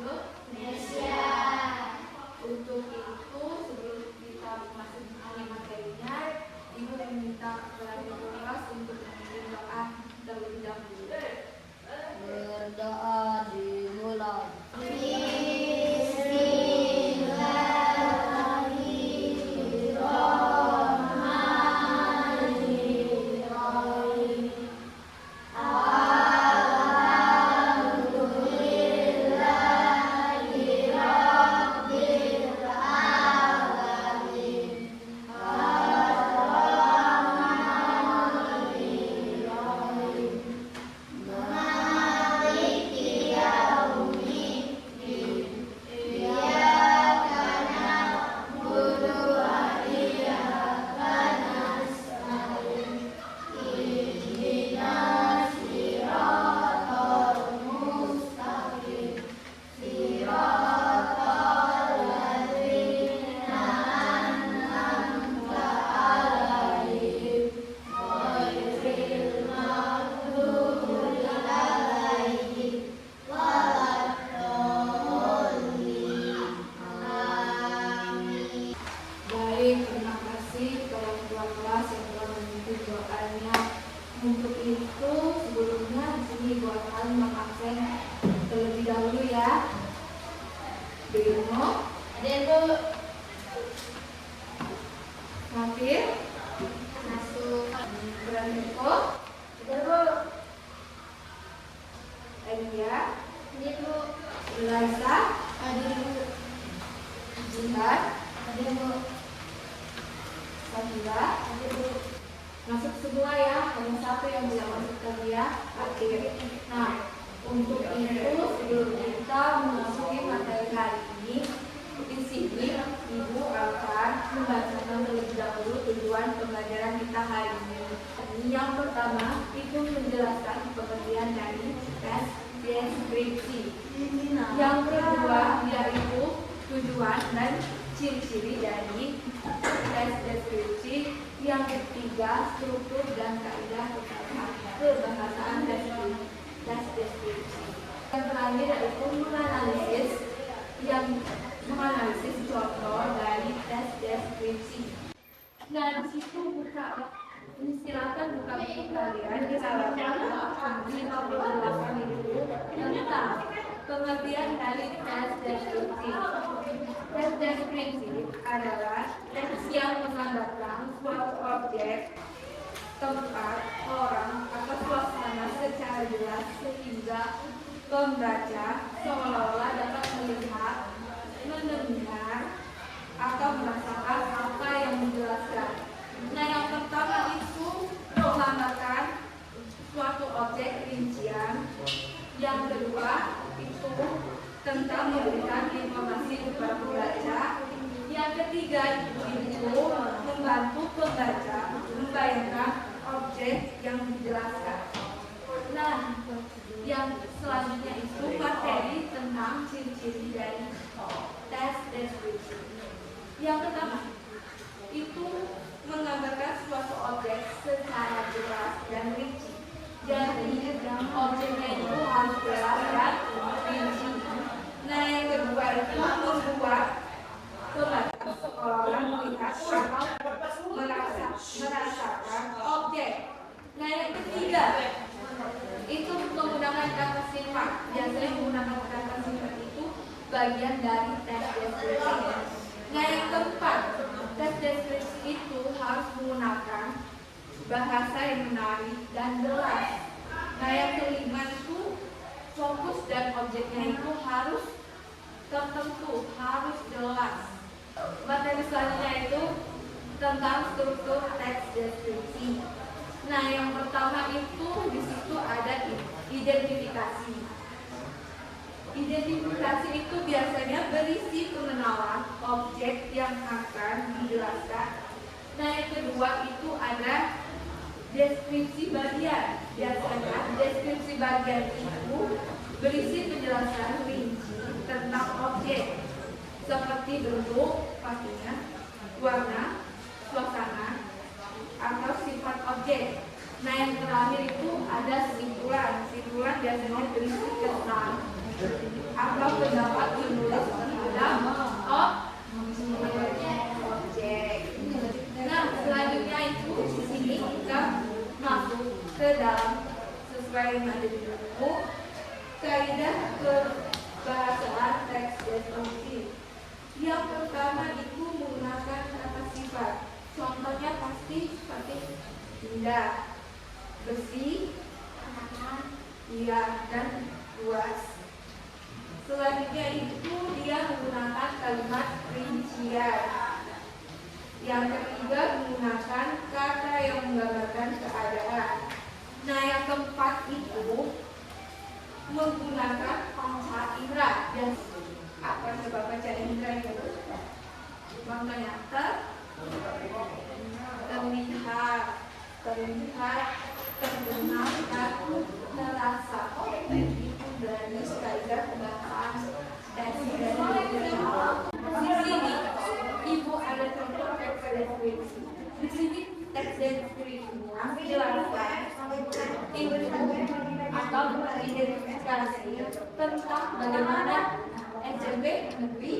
Indonesia. Untuk itu sebelum kita masuk ke materinya, Ibu meminta kepada kelas untuk mengirim doa terlebih dahulu. Berdoa dimulai. Terima kasih kepada ketua kelas yang telah memimpin doanya. Untuk itu sebelumnya di sini Ibu akan mengabsen terlebih dahulu ya. Bimo, Ada Bu. Nafir, Masuk. Braniko, Ada Bu. Elia, Ada Bu. Eliza, Ada Bu. Jihad, Ada Bu. Sabila. Ada Bu. Masuk semua ya, hanya satu yang tidak masuk tadi ya, akhir. Nah, untuk itu sebelum kita memasuki materi hari ini, di sini Ibu akan membacakan terlebih dahulu tujuan pembelajaran kita hari ini. Yang pertama, itu menjelaskan pengertian dari tes deskripsi. Yang kedua, yaitu tujuan dan ciri-ciri dari tes deskripsi. Yang ketiga, struktur dan kaidah kebahasaan tes deskripsi. Yang terakhir yaitu menganalisis contoh dari tes deskripsi. Nah, di situ silakan buka buku kalian di halaman 58 itu tentang pengertian dari tes deskripsi. Tes deskripsi adalah teks yang menggambarkan suatu objek, tempat, orang, atau suasana secara jelas sehingga pembaca seolah-olah dapat melihat, mendengar, atau merasakan apa yang dijelaskan. Nah, yang pertama itu menggambarkan suatu objek rincian. Yang kedua itu tentang memberikan informasi kepada pembaca. Yang ketiga itu membantu pembaca membayangkan objek yang dijelaskan. Nah, yang selanjutnya itu materi tentang ciri-ciri dari tes deskripsi. Yang pertama itu menggambarkan suatu objek secara jelas dan rinci. Jadi objeknya itu harus jelas dan rinci. Nah, yang kedua itu membuat pembaca seolah-olah melihat atau merasakan objek. Nah, yang ketiga itu menggunakan kata sifat. Biasanya menggunakan kata sifat itu bagian dari tes deskripsi. Nah, yang keempat, tes deskripsi itu harus menggunakan bahasa yang menarik dan jelas. Nah, yang kelima itu fokus dan objeknya itu harus tertentu, harus jelas. Materi selanjutnya itu tentang struktur teks deskripsi. Nah, yang pertama itu di situ ada identifikasi. Identifikasi itu biasanya berisi pengenalan objek yang akan dijelaskan. Nah, yang kedua itu ada deskripsi bagian. Biasanya deskripsi bagian itu berisi penjelasan rinci tentang objek seperti bentuk, pastinya, warna, suasana, atau sifat objek. Nah, yang terakhir itu ada simpulan. Simpulan biasanya berisi kesan Apa pendapat menulis dalam objek? Nah, selanjutnya itu di sini kita masuk ke dalam sesuai yang ada di buku. Kaidah kebahasaan teks deskripsi. Yang pertama itu menggunakan kata sifat. Contohnya pasti seperti indah, bersih, iya, dan luas. Selanjutnya itu dia menggunakan kalimat rincian. Yang ketiga menggunakan kata yang menggambarkan keadaan. Nah, yang keempat itu menggunakan panca indera. Dan apa sebab panca indera itu? Contohnya terlihat, terdengar, dan terasa. Itu dari kaidah kebahasaan dan di sini ibu ada contoh teks deskripsi. Di sini teks deskripsinya menjelaskan atau identifikasi tentang bagaimana SMP negeri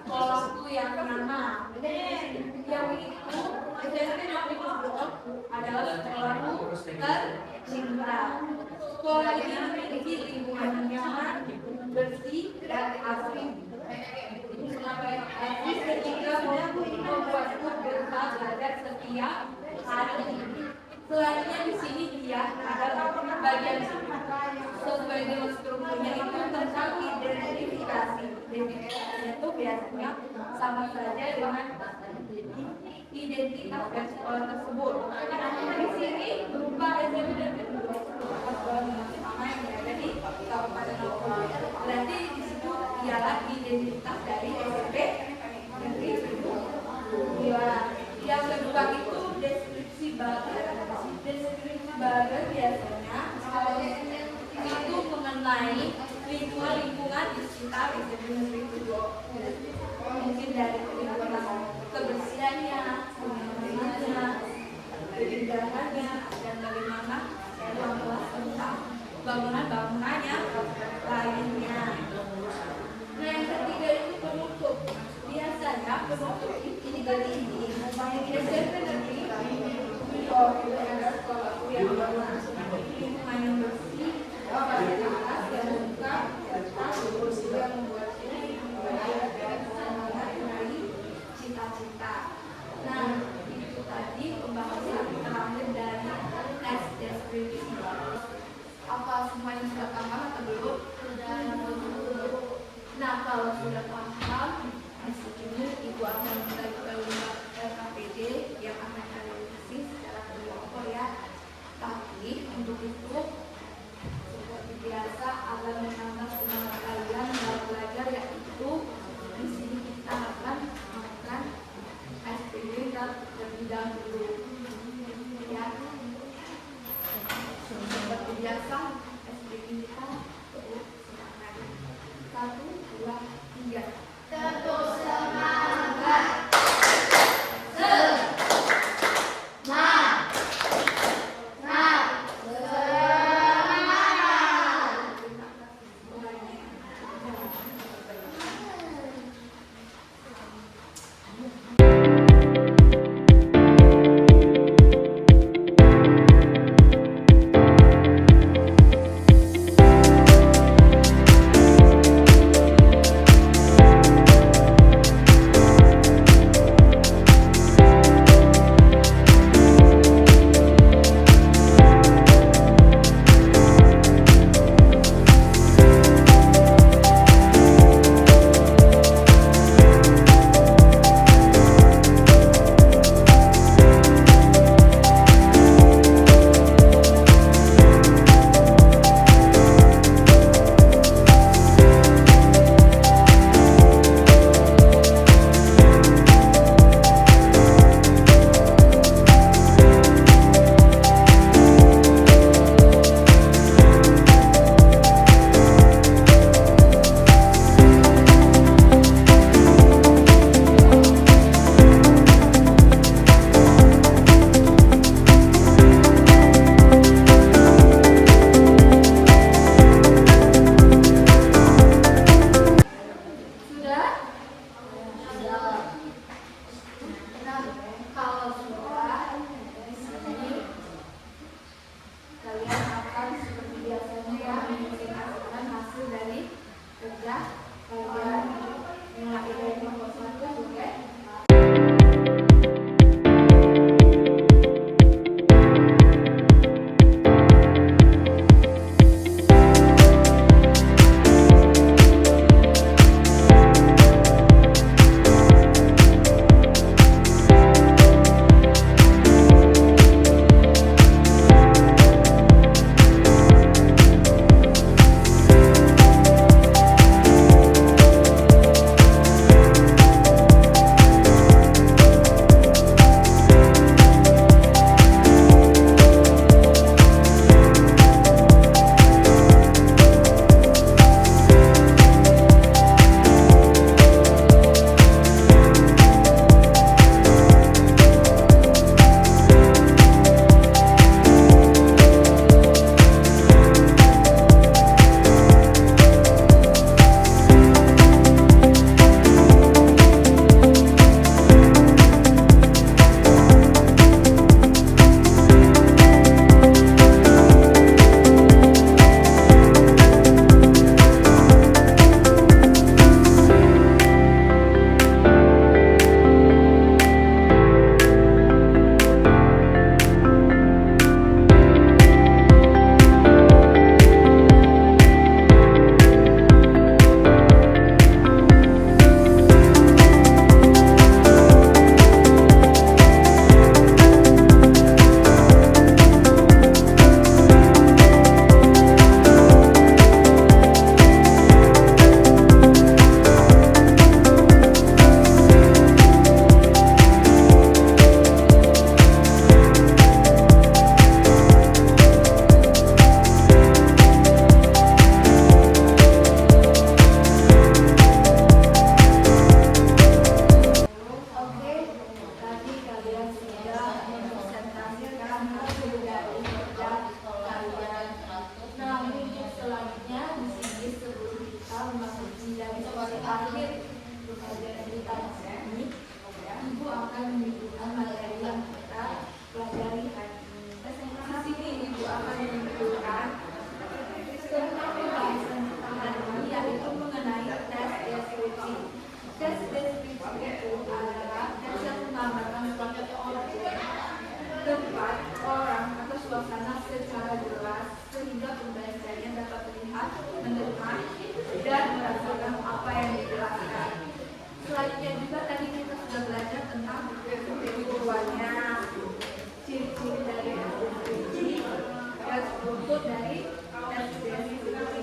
sekolahku yang pertama. Yang itu SMP negeri adalah sekolahku tercinta. Sekolah ini memiliki lingkungan yang nyaman, bersih, dan asri. Sehingga membuatku berusaha belajar setiap hari. Selanjutnya di sini dia adalah bagian sesuai dengan strukturnya itu tentang identifikasi. Identifikasinya itu biasanya sama saja dengan identitas dari sekolah tersebut. Di sini berupa SMP dan sekolah sama yang berada di Kabupaten Lombok. Berarti di situ ialah identitas dari SMP negeri yang kedua itu deskripsi bagan. Deskripsi bagan biasanya itu mengenai lingkungan di sekitar SMP negeri itu. Mungkin dari lingkungan kebersihannya, kenyamanan, keindahannya, dan bagaimana tentang bangunan-bangunannya lainnya. Nah, yang ketiga itu penutup. Biasanya penutup ini dari ini SMP negeri adalah sekolah yang lingkungan yang bersih, fasilitas yang lengkap, serta yang membuat ini mengenai cita-cita. Nah, itu tadi pembahasan terakhir dari teks deskripsi. Apa semuanya sudah paham atau belum? Nah, kalau sudah paham, di sini ibu akan membagi kalimat LKPD yang akan kalian isi secara kelompok ya. Tapi untuk itu seperti biasa agar menambah semangat kalian dalam belajar, yaitu di sini kita akan melakukan SPG terlebih dahulu ya. Seperti biasa SPG kita semangat 1, 2, 3. Tetap semangat. Swastiastu.